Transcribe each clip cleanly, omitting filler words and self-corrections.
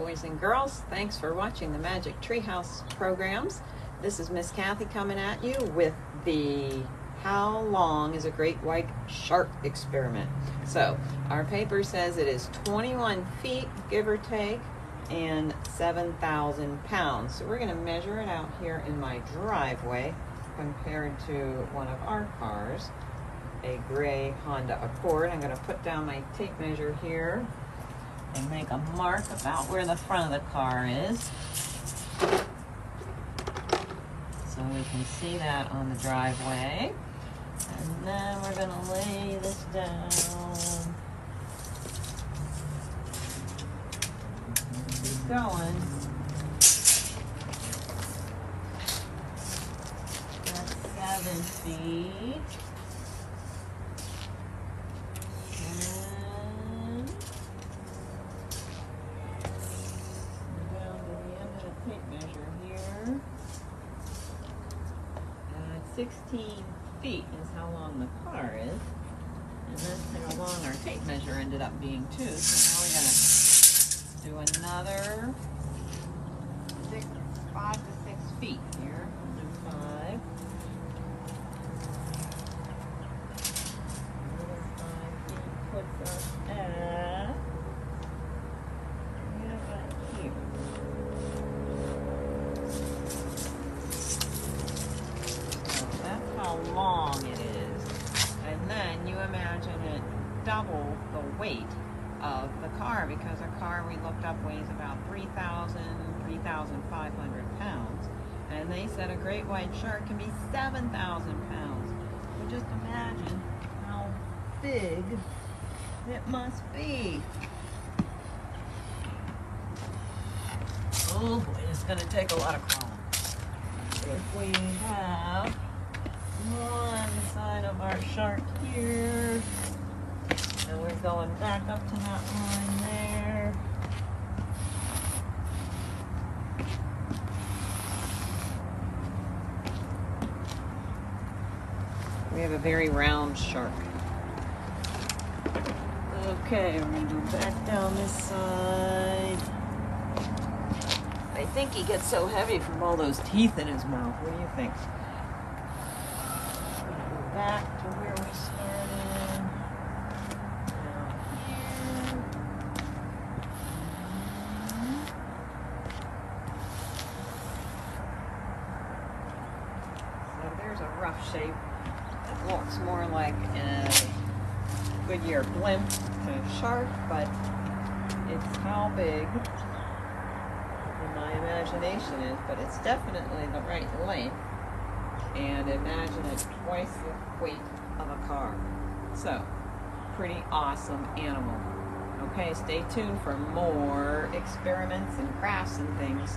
boys and girls. Thanks for watching the Magic Treehouse programs. This is Miss Kathy coming at you with the How Long is a Great White Shark experiment. So our paper says it is 21 feet, give or take, and 7,000 pounds. So we're going to measure it out here in my driveway compared to one of our cars, a gray Honda Accord. I'm going to put down my tape measure here and make a mark about where the front of the car is, so we can see that on the driveway. And then we're going to lay this down. Keep going. That's 7 feet. Tape measure here. 16 feet is how long the car is, and that's how long our tape measure ended up being too. So now we're going to do another 5 to 6 feet here. We'll do 5. Another 5 feet puts us at here. How long it is, and then you imagine it double the weight of the car, because a car we looked up weighs about 3,500 pounds, and they said a great white shark can be 7,000 pounds. So just imagine how big it must be. Oh boy, it's going to take a lot of crawling. If we have one side of our shark here, and we're going back up to that line there. We have a very round shark. Okay, we're going to go back down this side. I think he gets so heavy from all those teeth in his mouth. What do you think? Back to where we started. Down here. So there's a rough shape. It looks more like a Goodyear blimp to shark, but it's how big in my imagination is, but it's definitely the right length. And imagine it twice the weight of a car. So, pretty awesome animal. Okay, stay tuned for more experiments and crafts and things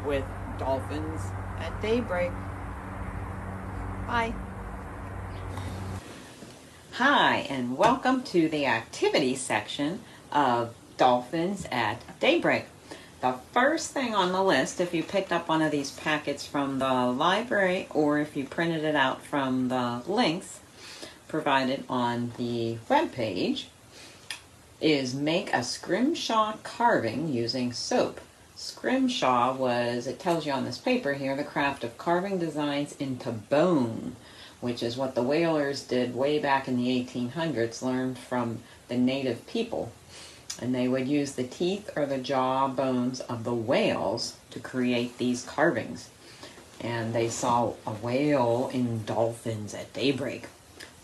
with dolphins at daybreak. Bye. Hi, and welcome to the activity section of Dolphins at Daybreak. The first thing on the list, if you picked up one of these packets from the library or if you printed it out from the links provided on the web page, is make a scrimshaw carving using soap. Scrimshaw was, it tells you on this paper here, the craft of carving designs into bone, which is what the whalers did way back in the 1800s, learned from the native people. And they would use the teeth or the jaw bones of the whales to create these carvings. And they saw a whale in Dolphins at Daybreak.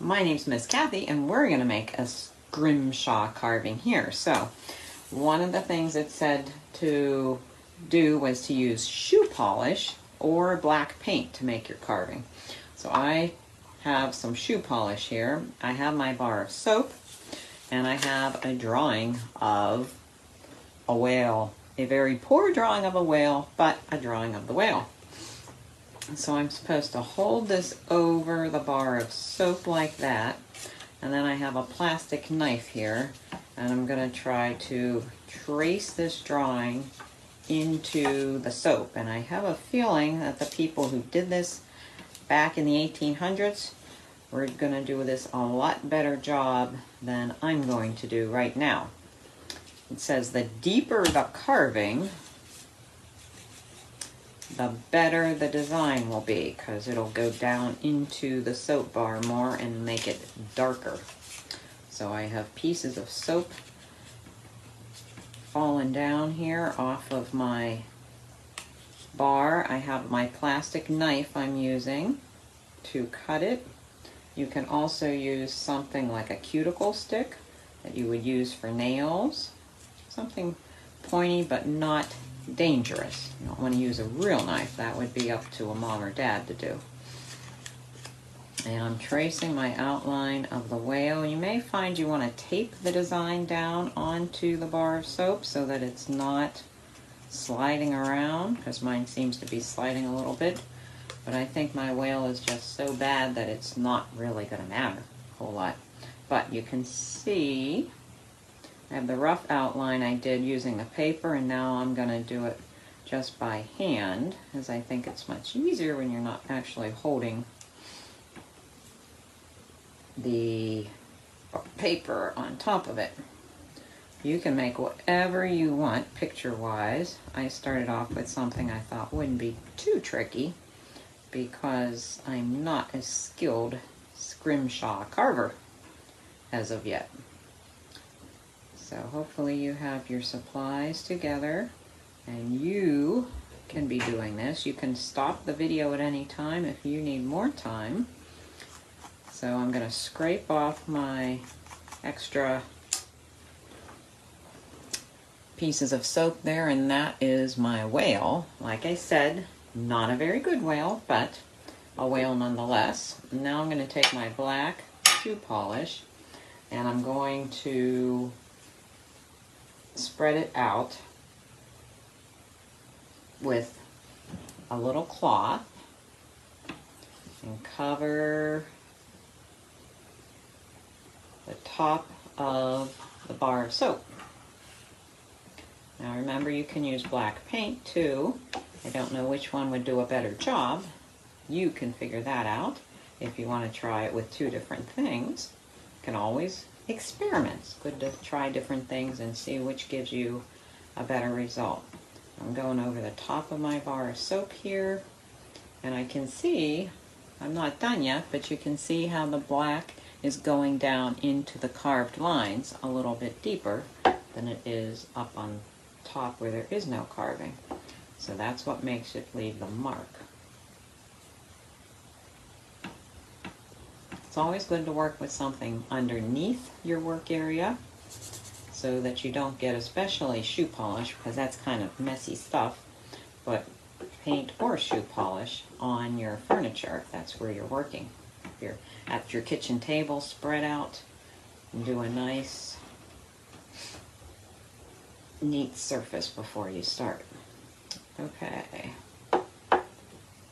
My name's Miss Kathy, and we're going to make a scrimshaw carving here. So, one of the things it said to do was to use shoe polish or black paint to make your carving. So I have some shoe polish here. I have my bar of soap. And I have a drawing of a whale. A very poor drawing of a whale, but a drawing of the whale. So I'm supposed to hold this over the bar of soap like that. And then I have a plastic knife here. And I'm going to try to trace this drawing into the soap. And I have a feeling that the people who did this back in the 1800s We're going to do this a lot better job than I'm going to do right now. It says the deeper the carving, the better the design will be, because it'll go down into the soap bar more and make it darker. So I have pieces of soap fallen down here off of my bar. I have my plastic knife I'm using to cut it. You can also use something like a cuticle stick that you would use for nails. Something pointy but not dangerous. You don't want to use a real knife. That would be up to a mom or dad to do. And I'm tracing my outline of the whale. You may find you want to tape the design down onto the bar of soap so that it's not sliding around, because mine seems to be sliding a little bit. But I think my whale is just so bad that it's not really going to matter a whole lot. But you can see I have the rough outline I did using the paper, and now I'm going to do it just by hand, as I think it's much easier when you're not actually holding the paper on top of it. You can make whatever you want picture-wise. I started off with something I thought wouldn't be too tricky because I'm not a skilled scrimshaw carver as of yet. So hopefully you have your supplies together and you can be doing this. You can stop the video at any time if you need more time. So I'm going to scrape off my extra pieces of soap there, and that is my whale. Like I said, not a very good whale, but a whale nonetheless. Now I'm going to take my black shoe polish and I'm going to spread it out with a little cloth and cover the top of the bar of soap. Now remember, you can use black paint too. I don't know which one would do a better job. You can figure that out. If you want to try it with two different things, you can always experiment. It's good to try different things and see which gives you a better result. I'm going over the top of my bar of soap here, and I can see, I'm not done yet, but you can see how the black is going down into the carved lines a little bit deeper than it is up on top where there is no carving. So that's what makes it leave the mark. It's always good to work with something underneath your work area so that you don't get, especially shoe polish, because that's kind of messy stuff, but paint or shoe polish on your furniture if that's where you're working. If you're at your kitchen table, spread out and do a nice neat surface before you start. Okay,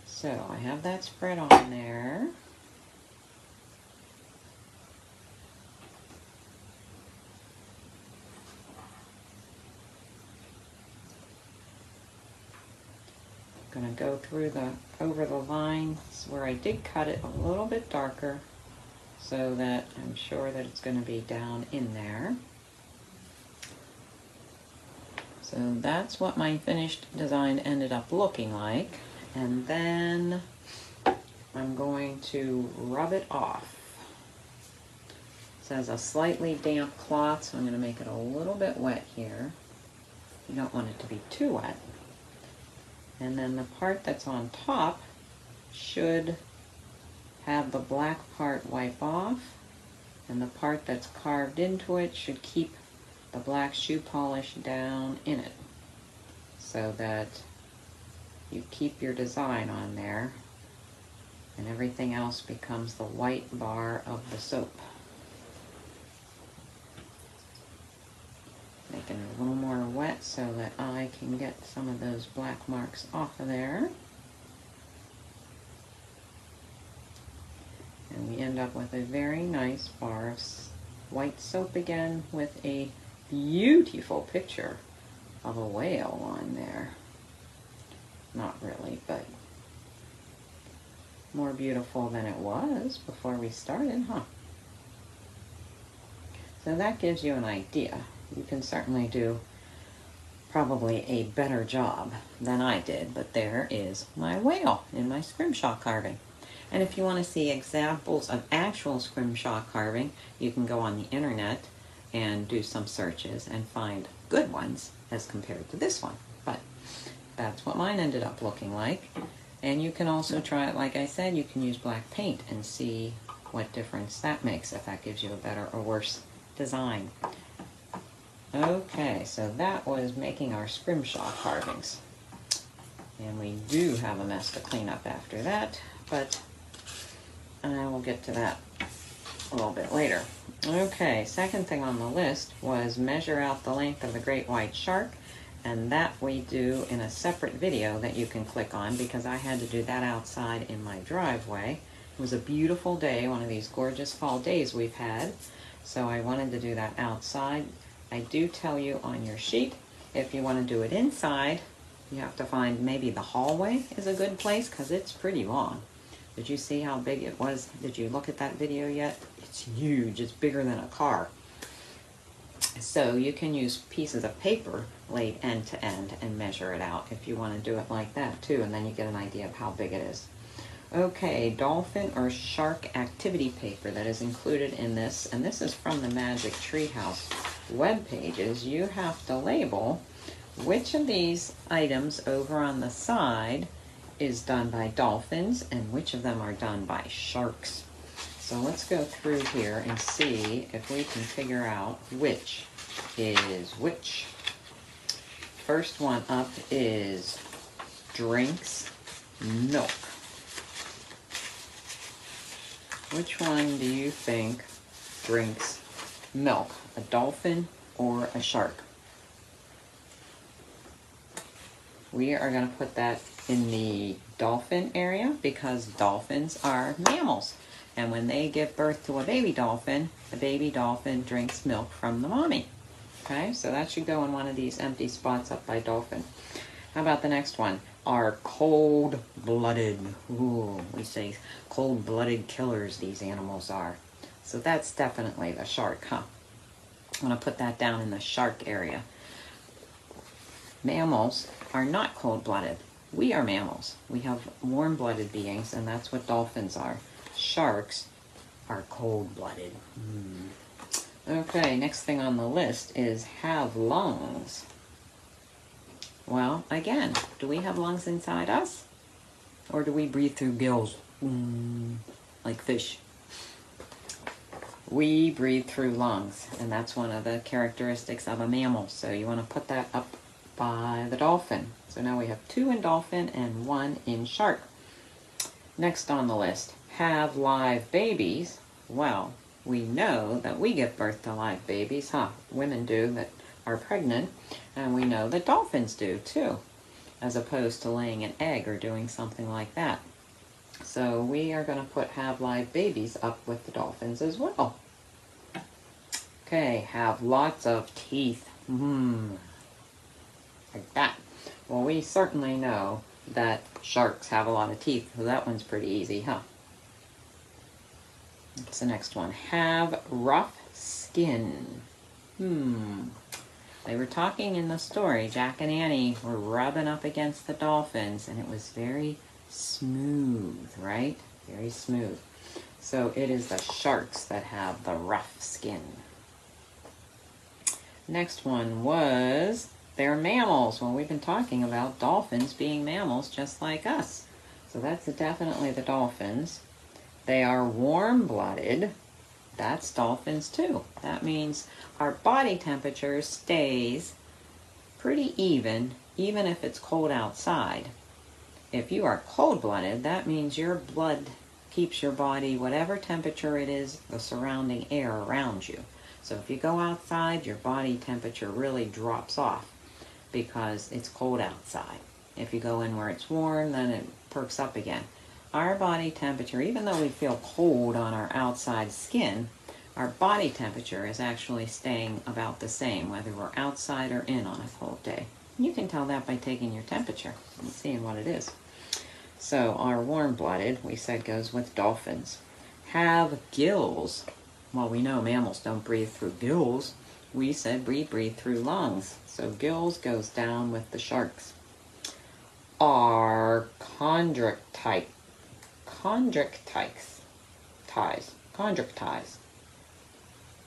so I have that spread on there. I'm going to go through over the lines where I did cut it a little bit darker so that I'm sure that it's going to be down in there. So that's what my finished design ended up looking like. And then I'm going to rub it off. It says a slightly damp cloth, so I'm going to make it a little bit wet here. You don't want it to be too wet. And then the part that's on top should have the black part wipe off, and the part that's carved into it should keep the black shoe polish down in it so that you keep your design on there and everything else becomes the white bar of the soap. Making it a little more wet so that I can get some of those black marks off of there. And we end up with a very nice bar of white soap again with a beautiful picture of a whale on there. Not really, but more beautiful than it was before we started, huh? So that gives you an idea you can certainly do probably a better job than I did, but there is my whale in my scrimshaw carving. And if you want to see examples of actual scrimshaw carving, you can go on the internet and do some searches and find good ones as compared to this one. But that's what mine ended up looking like. And you can also try it, like I said, you can use black paint and see what difference that makes, if that gives you a better or worse design. Okay, so that was making our scrimshaw carvings. And we do have a mess to clean up after that, but I will get to that a little bit later. Okay, second thing on the list was measure out the length of the great white shark, and that we do in a separate video that you can click on because I had to do that outside in my driveway. It was a beautiful day, one of these gorgeous fall days we've had, so I wanted to do that outside. I do tell you on your sheet, if you want to do it inside, you have to find maybe the hallway is a good place because it's pretty long. Did you see how big it was? Did you look at that video yet? It's huge. It's bigger than a car. So you can use pieces of paper laid end to end and measure it out if you want to do it like that too, and then you get an idea of how big it is. Okay, dolphin or shark activity paper that is included in this, and this is from the Magic Treehouse web pages. You have to label which of these items over on the side is done by dolphins and which of them are done by sharks. So let's go through here and see if we can figure out which is which. First one up is drinks milk. Which one do you think drinks milk? A dolphin or a shark? We are going to put that in the dolphin area because dolphins are mammals. And when they give birth to a baby dolphin, the baby dolphin drinks milk from the mommy. Okay, so that should go in one of these empty spots up by dolphin. How about the next one? Are cold-blooded. Ooh, we say cold-blooded killers these animals are. So that's definitely the shark, huh? I'm going to put that down in the shark area. Mammals are not cold-blooded. We are mammals. We have warm-blooded beings, and that's what dolphins are. Sharks are cold-blooded. Okay, next thing on the list is have lungs. Well, again, do we have lungs inside us? Or do we breathe through gills? Like fish. We breathe through lungs, and that's one of the characteristics of a mammal. So you want to put that up by the dolphin. So now we have 2 in dolphin and 1 in shark. Next on the list, have live babies. Well, we know that we give birth to live babies, huh? Women do that are pregnant, and we know that dolphins do too, as opposed to laying an egg or doing something like that. So we are going to put have live babies up with the dolphins as well. Okay, have lots of teeth. Like that. Well, we certainly know that sharks have a lot of teeth, so that one's pretty easy, huh? What's the next one? Have rough skin. They were talking in the story, Jack and Annie were rubbing up against the dolphins, and it was very smooth, right? Very smooth. So it is the sharks that have the rough skin. Next one was, they're mammals. Well, we've been talking about dolphins being mammals just like us. So that's definitely the dolphins. They are warm-blooded. That's dolphins too. That means our body temperature stays pretty even if it's cold outside. If you are cold-blooded, that means your blood keeps your body whatever temperature it is, the surrounding air around you. So if you go outside, your body temperature really drops off because it's cold outside. If you go in where it's warm, then it perks up again. Our body temperature, even though we feel cold on our outside skin, our body temperature is actually staying about the same, whether we're outside or in on a cold day. You can tell that by taking your temperature and seeing what it is. So our warm-blooded, we said, goes with dolphins. Have gills. Well, we know mammals don't breathe through gills. We said breathe through lungs. So gills goes down with the sharks. Are chondroctites. I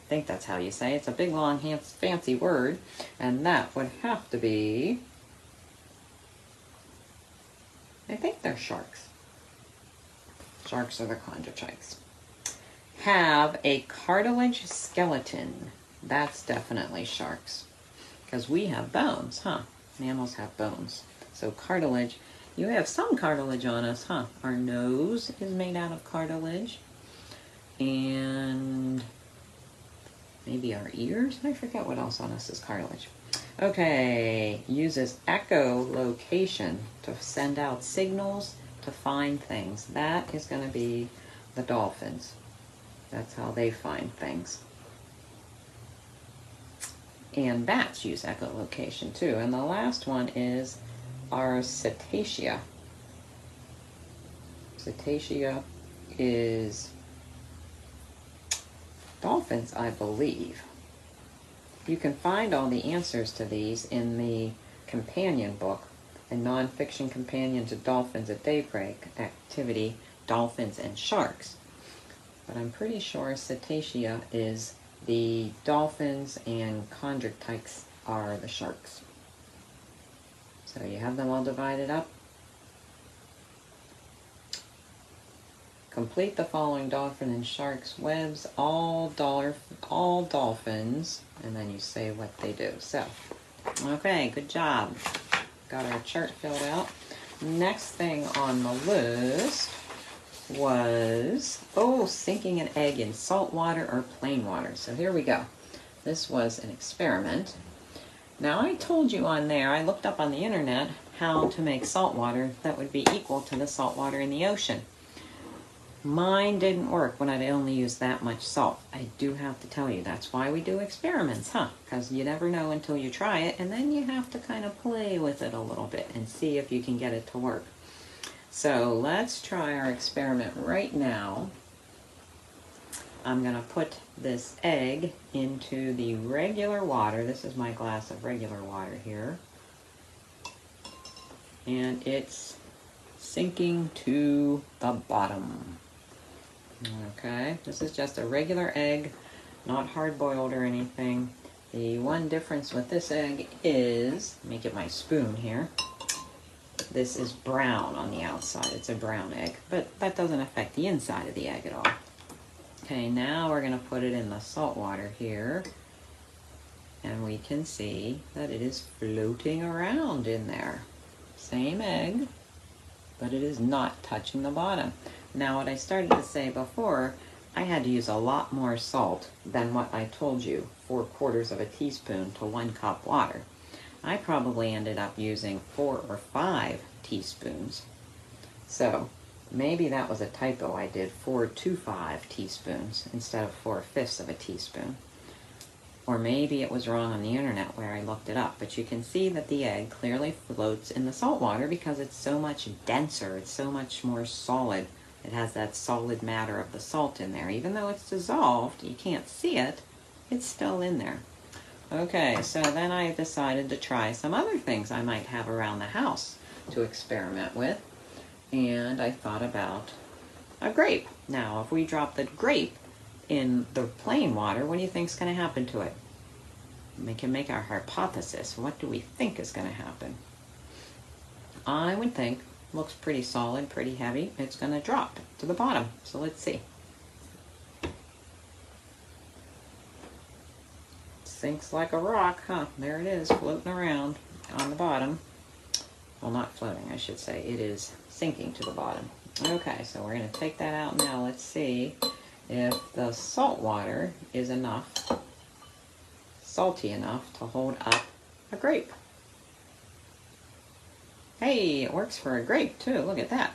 think that's how you say it. It's a big, long, fancy word. And that would have to be, I think they're sharks. Sharks are the chondrotrichs. Have a cartilage skeleton. That's definitely sharks. Because we have bones, huh? Mammals have bones. So cartilage, you have some cartilage on us, huh? Our nose is made out of cartilage. And maybe our ears? I forget what else on us is cartilage. Okay, uses echolocation to send out signals to find things. That is going to be the dolphins. That's how they find things. And bats use echolocation too. And the last one is our cetacea. Cetacea is dolphins, I believe. You can find all the answers to these in the companion book, a nonfiction companion to Dolphins at Daybreak, activity Dolphins and Sharks. But I'm pretty sure cetacea is the dolphins and chondrotrichs are the sharks. So you have them all divided up. Complete the following dolphin and sharks webs, all dolphins, and then you say what they do. So, okay, good job. Got our chart filled out. Next thing on the list was, sinking an egg in salt water or plain water. So here we go. This was an experiment. Now I told you on there, I looked up on the internet how to make salt water that would be equal to the salt water in the ocean. Mine didn't work when I only used that much salt. I do have to tell you, that's why we do experiments, huh? Because you never know until you try it, and then you have to kind of play with it a little bit and see if you can get it to work. So let's try our experiment right now. I'm going to put this egg into the regular water. This is my glass of regular water here. And it's sinking to the bottom. Okay, this is just a regular egg, not hard-boiled or anything. The one difference with this egg is, let me get my spoon here. This is brown on the outside. It's a brown egg, but that doesn't affect the inside of the egg at all. Okay, now we're going to put it in the salt water here, and we can see that it is floating around in there. Same egg, but it is not touching the bottom. Now, what I started to say before, I had to use a lot more salt than what I told you, 4/4 of a teaspoon to 1 cup water. I probably ended up using 4 or 5 teaspoons. So maybe that was a typo. I did 4 to 5 teaspoons instead of 4/5 of a teaspoon. Or maybe it was wrong on the internet where I looked it up. But you can see that the egg clearly floats in the salt water because it's so much denser. It's so much more solid. It has that solid matter of the salt in there. Even though it's dissolved, you can't see it, it's still in there. Okay, so then I decided to try some other things I might have around the house to experiment with. And I thought about a grape. Now, if we drop the grape in the plain water, what do you think is going to happen to it? We can make our hypothesis. What do we think is going to happen? I would think, looks pretty solid, pretty heavy. It's going to drop to the bottom. So let's see. Sinks like a rock, huh? There it is, floating around on the bottom. Well, not floating, I should say. It is sinking to the bottom. Okay, so we're going to take that out now. Let's see if the salt water is enough, salty enough to hold up a grape. Hey, it works for a grape too. Look at that.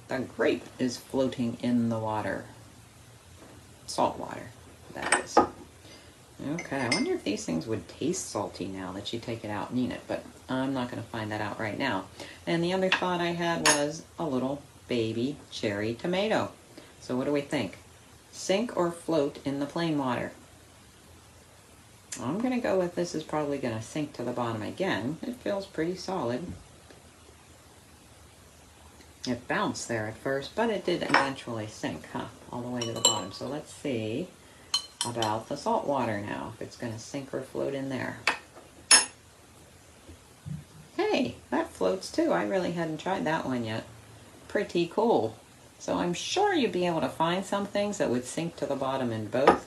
The grape is floating in the water. Salt water, that is. Okay, I wonder if these things would taste salty now that you take it out and eat it, but I'm not going to find that out right now. And the other thought I had was a little baby cherry tomato. So what do we think? Sink or float in the plain water? I'm going to go with this is probably going to sink to the bottom again. It feels pretty solid. It bounced there at first, but it did eventually sink, all the way to the bottom. So let's see about the salt water now, if it's going to sink or float in there. Hey, that floats too. I really hadn't tried that one yet. Pretty cool. So I'm sure you'd be able to find some things that would sink to the bottom in both.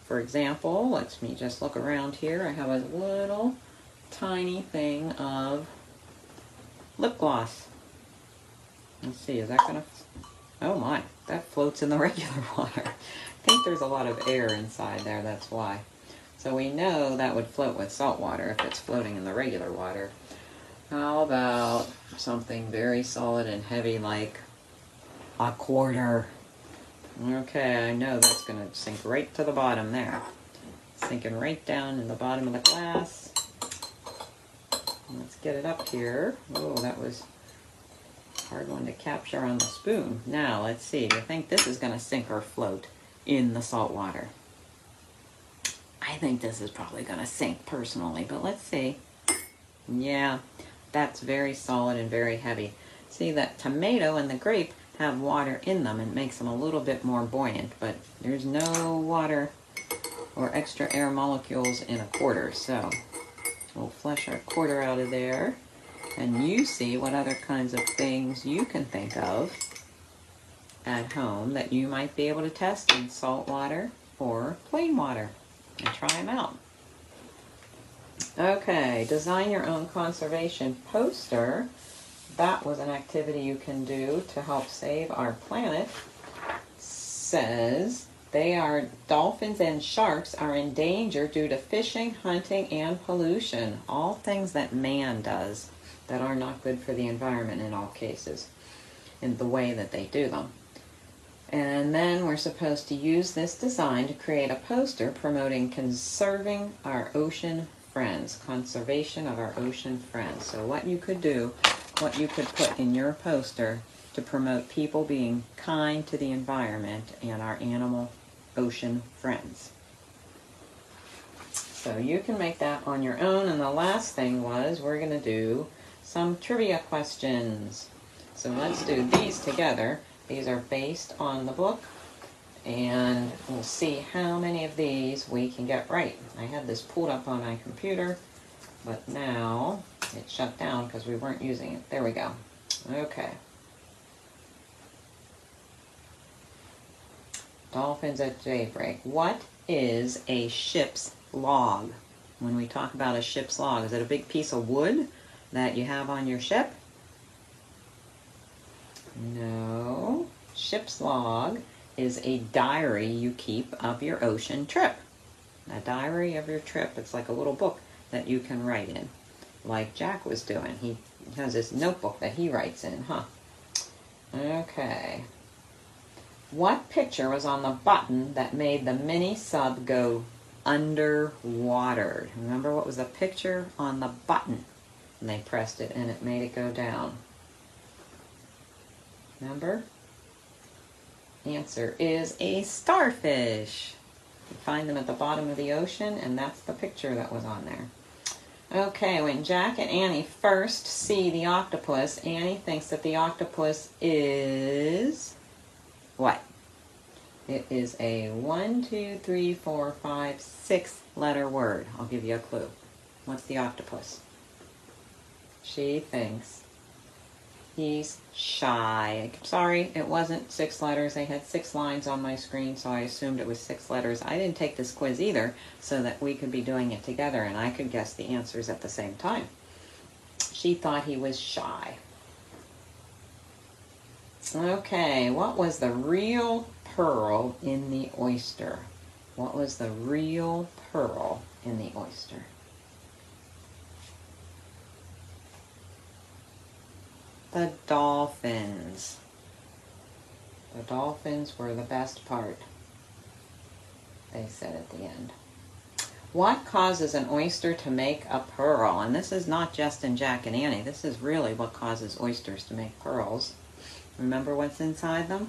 For example, let me just look around here. I have a little tiny thing of lip gloss. Let's see, is that gonna, oh my, that floats in the regular water. I think there's a lot of air inside there, that's why. So we know that would float with salt water if it's floating in the regular water. How about something very solid and heavy like a quarter? Okay, I know that's gonna sink right to the bottom there. Sinking right down in the bottom of the glass. Let's get it up here. Oh, that was a hard one to capture on the spoon. Now, let's see. Do you think this is going to sink or float in the salt water? I think this is probably going to sink personally, but let's see. Yeah, that's very solid and very heavy. See, that tomato and the grape have water in them and makes them a little bit more buoyant, but there's no water or extra air molecules in a quarter, so we'll flush our quarter out of there, and you see what other kinds of things you can think of at home that you might be able to test in salt water or plain water and try them out. Okay, design your own conservation poster. That was an activity you can do to help save our planet. Says dolphins and sharks are in danger due to fishing, hunting, and pollution. All things that man does that are not good for the environment in all cases, in the way that they do them. And then we're supposed to use this design to create a poster promoting conserving our ocean friends, conservation of our ocean friends. So what you could do, what you could put in your poster to promote people being kind to the environment and our animal ocean friends. So you can make that on your own. And the last thing was we're going to do some trivia questions. So let's do these together. These are based on the book, and we'll see how many of these we can get right. I had this pulled up on my computer, but now it shut down because we weren't using it. There we go. Okay. Dolphins at daybreak. What is a ship's log? When we talk about a ship's log, is it a big piece of wood that you have on your ship? No. Ship's log is a diary you keep of your ocean trip. A diary of your trip. It's like a little book that you can write in, like Jack was doing. He has this notebook that he writes in, huh? Okay. What picture was on the button that made the mini sub go underwater? Remember what was the picture on the button? And they pressed it and it made it go down. Remember? Answer is a starfish. You find them at the bottom of the ocean, and that's the picture that was on there. Okay, when Jack and Annie first see the octopus, Annie thinks that the octopus is what? It is a 1, 2, 3, 4, 5, 6 letter word. I'll give you a clue. What's the octopus? She thinks he's shy. Sorry, it wasn't 6 letters. They had 6 lines on my screen, so I assumed it was 6 letters. I didn't take this quiz either, so that we could be doing it together and I could guess the answers at the same time. She thought he was shy. Okay, what was the real pearl in the oyster? What was the real pearl in the oyster? The dolphins. The dolphins were the best part, they said at the end. What causes an oyster to make a pearl? And this is not just in Jack and Annie. This is really what causes oysters to make pearls. Remember what's inside them?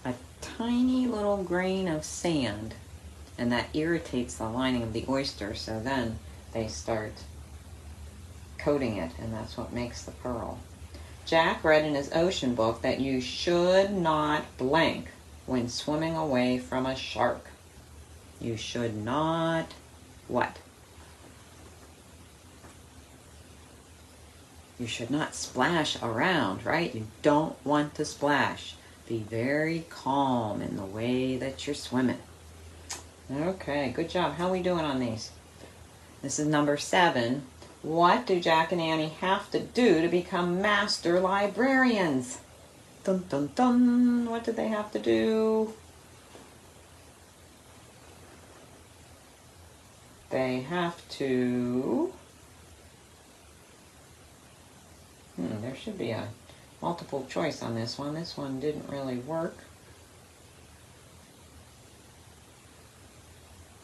A tiny little grain of sand, and that irritates the lining of the oyster, so then they start coating it, and that's what makes the pearl. Jack read in his ocean book that you should not blank when swimming away from a shark. You should not what? You should not splash around, right? You don't want to splash. Be very calm in the way that you're swimming. Okay, good job. How are we doing on these? This is number 7. What do Jack and Annie have to do to become master librarians? Dun, dun, dun. What do they have to do? They have to... there should be a multiple choice on this one. This one didn't really work.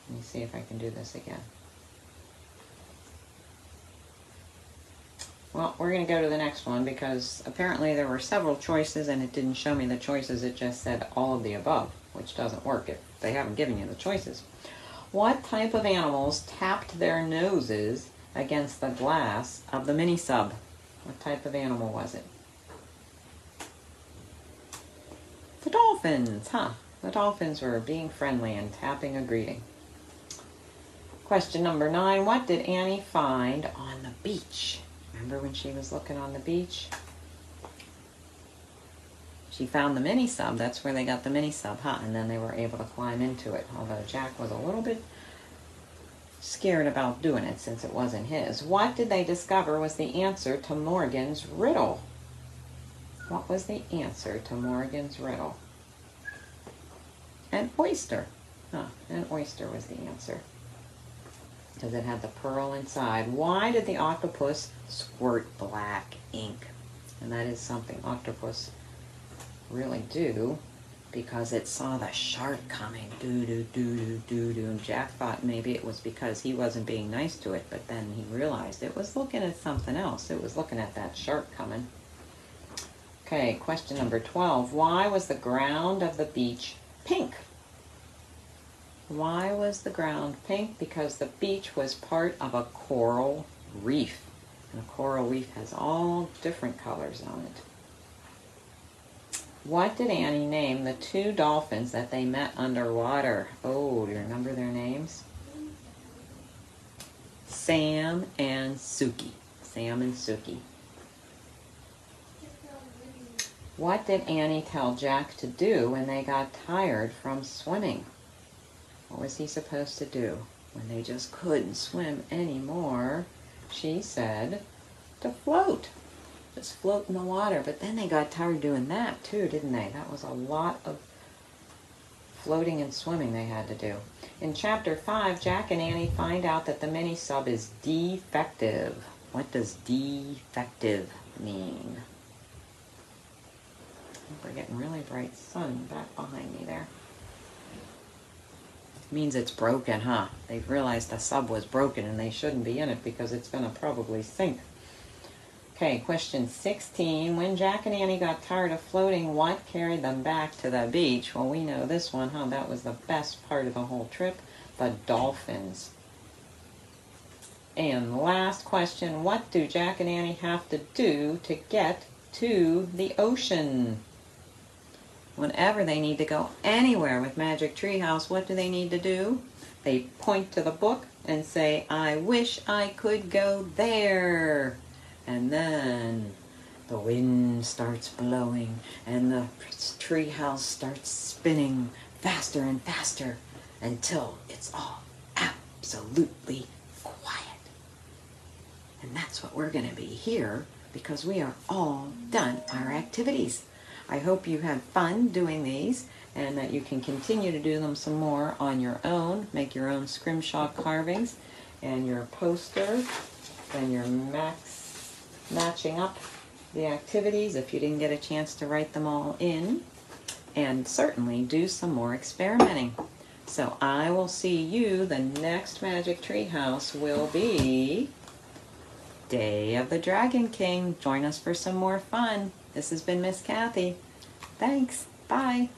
Let me see if I can do this again. Well, we're going to go to the next one because apparently there were several choices and it didn't show me the choices. It just said all of the above, which doesn't work if they haven't given you the choices. What type of animals tapped their noses against the glass of the mini sub? What type of animal was it? The dolphins, huh? The dolphins were being friendly and tapping a greeting. Question number 9. What did Annie find on the beach? Remember when she was looking on the beach? She found the mini sub. That's where they got the mini sub, huh? And then they were able to climb into it, although Jack was a little bit scared about doing it since it wasn't his. What did they discover was the answer to Morgan's riddle? What was the answer to Morgan's riddle? An oyster. Huh, an oyster was the answer. Because it had the pearl inside. Why did the octopus squirt black ink? And that is something octopus really do, because it saw the shark coming. Do-do-do-do-do-do. And Jack thought maybe it was because he wasn't being nice to it, but then he realized it was looking at something else. It was looking at that shark coming. Okay, question number 12. Why was the ground of the beach pink? Why was the ground pink? Because the beach was part of a coral reef. And a coral reef has all different colors on it. What did Annie name the 2 dolphins that they met underwater? Oh, do you remember their names? Sam and Suki. Sam and Suki. What did Annie tell Jack to do when they got tired from swimming? What was he supposed to do when they just couldn't swim anymore? She said to float. Just float in the water. But then they got tired doing that too, didn't they? That was a lot of floating and swimming they had to do. In chapter 5, Jack and Annie find out that the mini sub is defective. What does defective mean? We're getting really bright sun back behind me there. It means it's broken, huh? They've realized the sub was broken and they shouldn't be in it because it's going to probably sink. Okay, question 16. When Jack and Annie got tired of floating, what carried them back to the beach? Well, we know this one, huh? That was the best part of the whole trip. The dolphins. And last question. What do Jack and Annie have to do to get to the ocean? Whenever they need to go anywhere with Magic Treehouse, what do they need to do? They point to the book and say, I wish I could go there. And then the wind starts blowing and the treehouse starts spinning faster and faster until it's all absolutely quiet. And that's what we're going to be here because we are all done our activities. I hope you had fun doing these and that you can continue to do them some more on your own. Make your own scrimshaw carvings and your poster and your matching up the activities if you didn't get a chance to write them all in. And certainly do some more experimenting. So I will see you, the next Magic Treehouse will be Day of the Dragon King. Join us for some more fun. This has been Miss Kathy. Thanks. Bye.